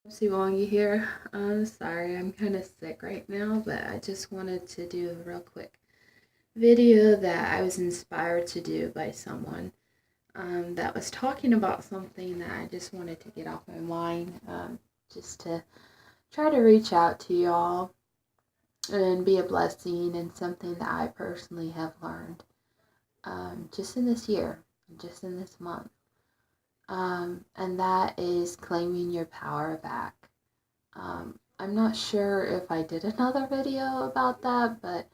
Siwangi here. I'm sorry, I'm kind of sick right now, but I just wanted to do a real quick video that I was inspired to do by someone that was talking about something that I just wanted to get off my mind, just to try to reach out to y'all and be a blessing and something that I personally have learned just in this year, just in this month. And that is claiming your power back. I'm not sure if I did another video about that, but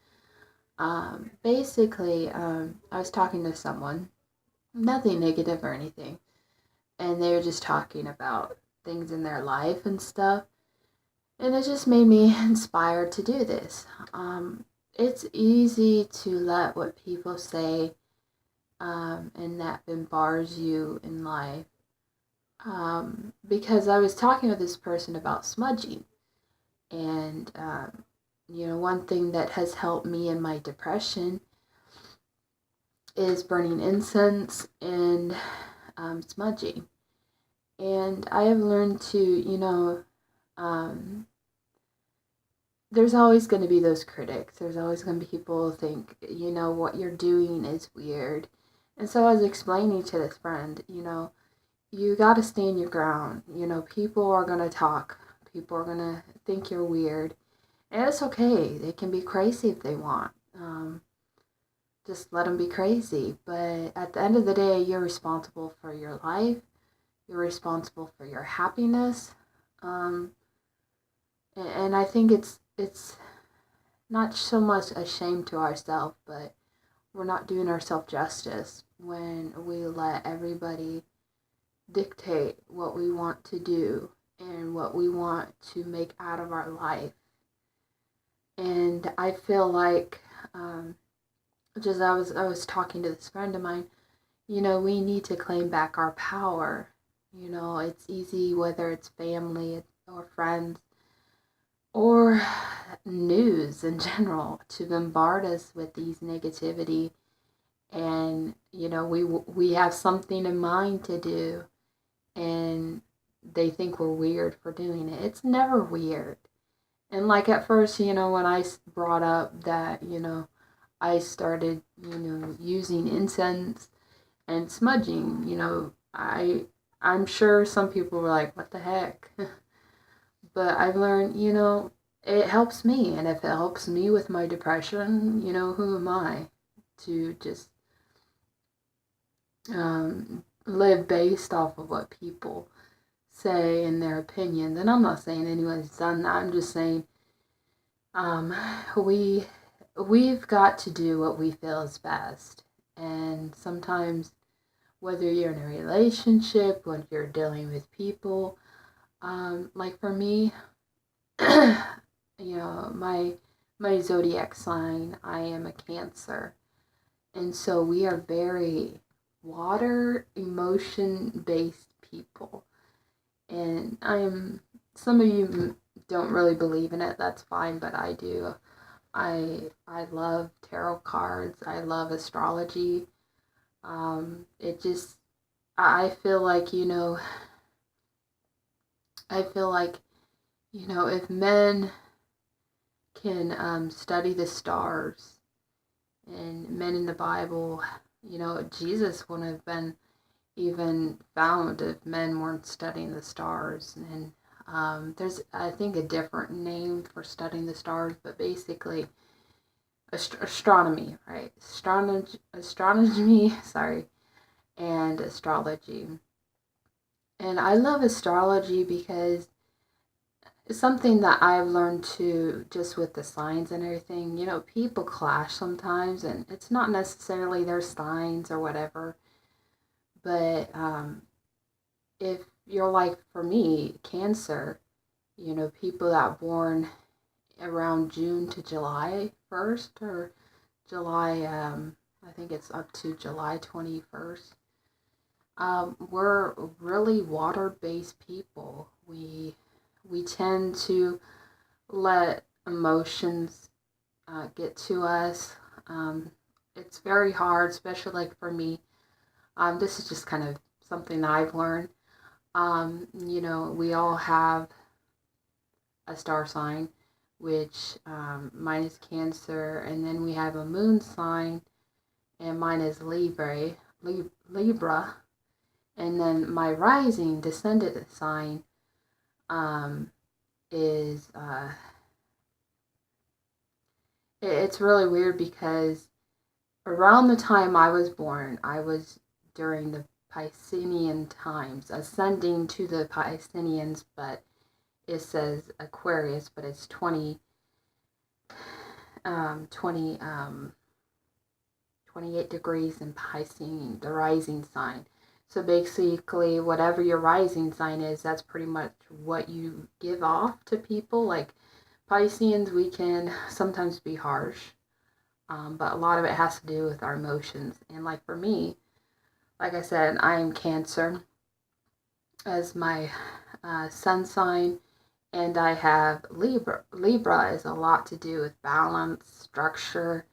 basically, I was talking to someone, nothing negative or anything, and they were just talking about things in their life and stuff, and it just made me inspired to do this. It's easy to let what people say and that bombars you in life. Because I was talking with this person about smudging. And, one thing that has helped me in my depression is burning incense and smudging. And I have learned to, there's always going to be those critics. There's always going to be people who think, what you're doing is weird. And so I was explaining to this friend, you got to stand your ground. People are going to talk. People are going to think you're weird. And it's okay. They can be crazy if they want. Just let them be crazy. But at the end of the day, you're responsible for your life. You're responsible for your happiness. And I think it's not so much a shame to ourselves, but we're not doing ourselves justice when we let everybody dictate what we want to do and what we want to make out of our life. And I feel like, just I was talking to this friend of mine, we need to claim back our power. It's easy, whether it's family or friends or news in general, to bombard us with these negativity. And we have something in mind to do, and they think we're weird for doing it. It's never weird. And like at first, when I brought up that, I started, using incense and smudging, I'm sure some people were like, what the heck? But I've learned, it helps me. And if it helps me with my depression, who am I to just live based off of what people say in their opinions? And I'm not saying anyone's done that. I'm just saying um, we we've got to do what we feel is best. And sometimes, whether you're in a relationship, when you're dealing with people, like for me, my zodiac sign, I am a Cancer, and so we are very water emotion based people. And some of you don't really believe in it, that's fine, but I do. I love tarot cards. I love astrology. It just I feel like, if men can study the stars, and men in the Bible, Jesus wouldn't have been even found if men weren't studying the stars. And there's, I think, a different name for studying the stars, but basically astronomy, right? Astronomy, sorry, and astrology. And I love astrology because it's something that I've learned to, just with the signs and everything. People clash sometimes, and it's not necessarily their signs or whatever. But if you're like, for me, Cancer, people that born around June to July 1st, or July, I think it's up to July 21st. We're really water-based people. We tend to let emotions get to us. It's very hard, especially like for me. This is just kind of something that I've learned. We all have a star sign, which mine is Cancer, and then we have a moon sign, and mine is Libra, and then my rising descendant sign is it's really weird because around the time I was born, I was during the Piscean times, ascending to the Pisceans, but it says Aquarius, but it's 28 degrees in Piscean, the rising sign. So basically, whatever your rising sign is, that's pretty much what you give off to people. Like Pisceans, we can sometimes be harsh, but a lot of it has to do with our emotions. And like for me, like I said, I am Cancer as my sun sign, and I have Libra. Libra is a lot to do with balance, structure,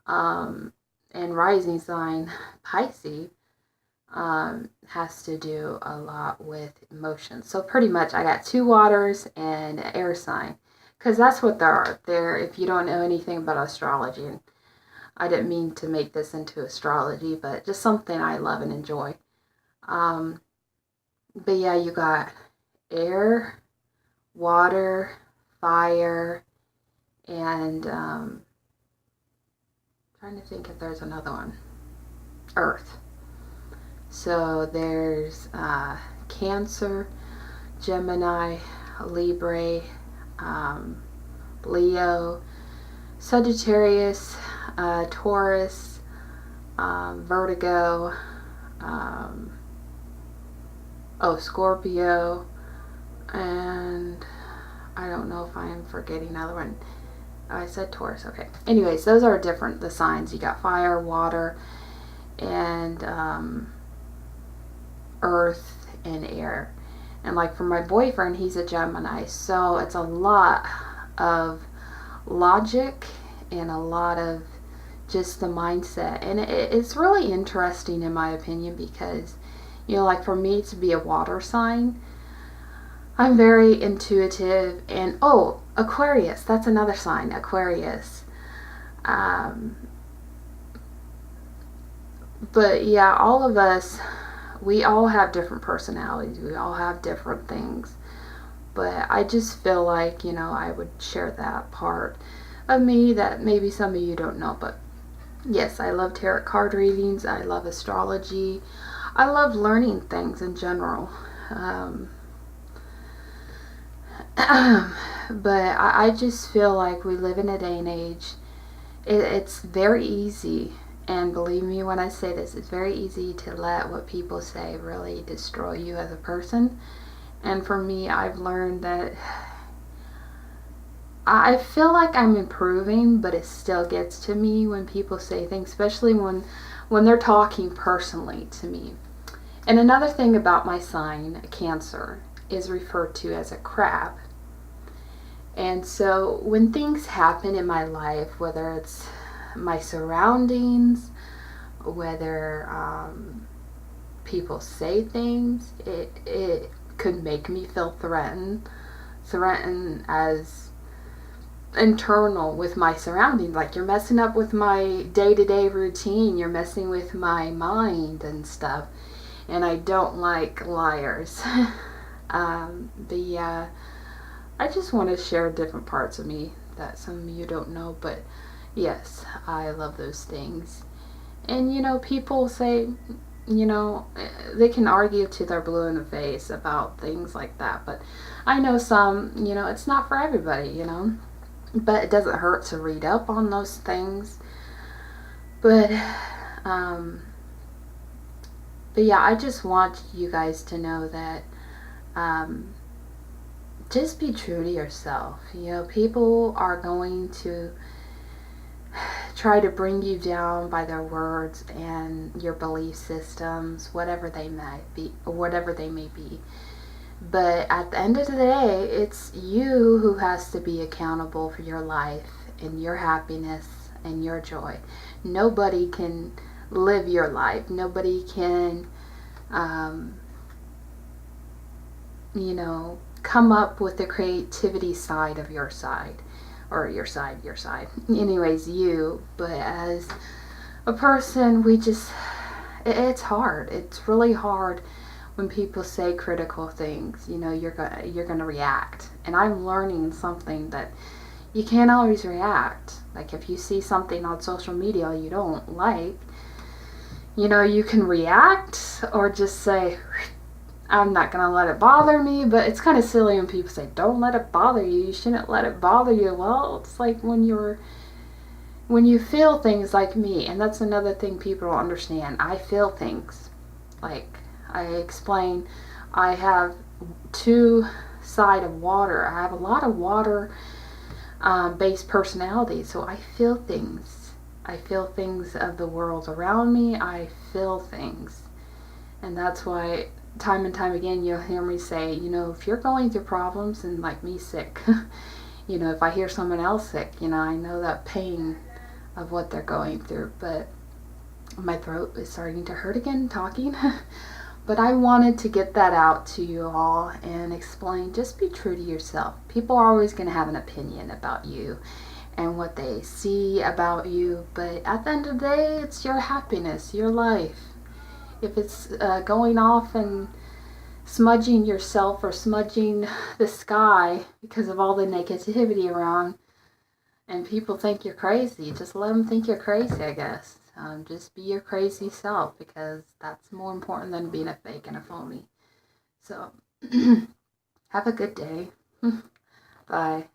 and rising sign Pisces has to do a lot with emotions. So pretty much I got 2 waters and an air sign, because that's what there are. There, if you don't know anything about astrology, and I didn't mean to make this into astrology, but just something I love and enjoy. But yeah, you got air, water, fire, and trying to think if there's another one. Earth. So there's Cancer, Gemini, Libra, Leo, Sagittarius, Taurus, Virgo, Scorpio, and I don't know if I am forgetting another one. Oh, I said Taurus, okay. Anyways, those are different, the signs. You got fire, water, and earth and air. And like for my boyfriend, he's a Gemini, so it's a lot of logic and a lot of just the mindset. And it's really interesting in my opinion because, you know, like for me to be a water sign, I'm very intuitive. And Aquarius, that's another sign, Aquarius. But yeah, all of us, we all have different personalities. We all have different things. But I just feel like, you know, I would share that part of me that maybe some of you don't know. But yes, I love tarot card readings. I love astrology. I love learning things in general. But I just feel like we live in a day and age. It's very easy, and believe me when I say this, it's very easy to let what people say really destroy you as a person. And for me, I've learned that I feel like I'm improving, but it still gets to me when people say things, especially when they're talking personally to me. And another thing about my sign, Cancer, is referred to as a crab. And so when things happen in my life, whether it's my surroundings, whether people say things, it could make me feel threatened as internal with my surroundings. Like, you're messing up with my day-to-day routine, you're messing with my mind and stuff, and I don't like liars. But yeah, I just want to share different parts of me that some of you don't know. But yes, I love those things. And you know, people say, you know, they can argue till they're blue in the face about things like that, but I know some, you know, it's not for everybody, you know, but it doesn't hurt to read up on those things. But yeah, I just want you guys to know that just be true to yourself. You know, people are going to try to bring you down by their words and your belief systems, whatever they may be. But at the end of the day, it's you who has to be accountable for your life and your happiness and your joy. Nobody can live your life. Nobody can, you know, come up with the creativity side of your side. Or your side. Anyways, you. But as a person, it's hard. It's really hard when people say critical things. You're gonna react. And I'm learning something that you can't always react. Like if you see something on social media you don't like, you can react or just say, I'm not gonna let it bother me. But it's kind of silly when people say, don't let it bother you. You shouldn't let it bother you. Well, it's like when you feel things like me, and that's another thing people don't understand. I feel things. Like I explain, I have two side of water. I have a lot of water based personality, so I feel things. I feel things of the world around me. I feel things. And that's why time and time again you'll hear me say, if you're going through problems, and like me sick, if I hear someone else sick, I know that pain of what they're going through. But my throat is starting to hurt again talking. But I wanted to get that out to you all and explain, just be true to yourself. People are always going to have an opinion about you and what they see about you. But at the end of the day, it's your happiness, your life. If it's going off and smudging yourself or smudging the sky because of all the negativity around, and people think you're crazy, just let them think you're crazy, I guess. Just be your crazy self, because that's more important than being a fake and a phony. So, have a good day. Bye.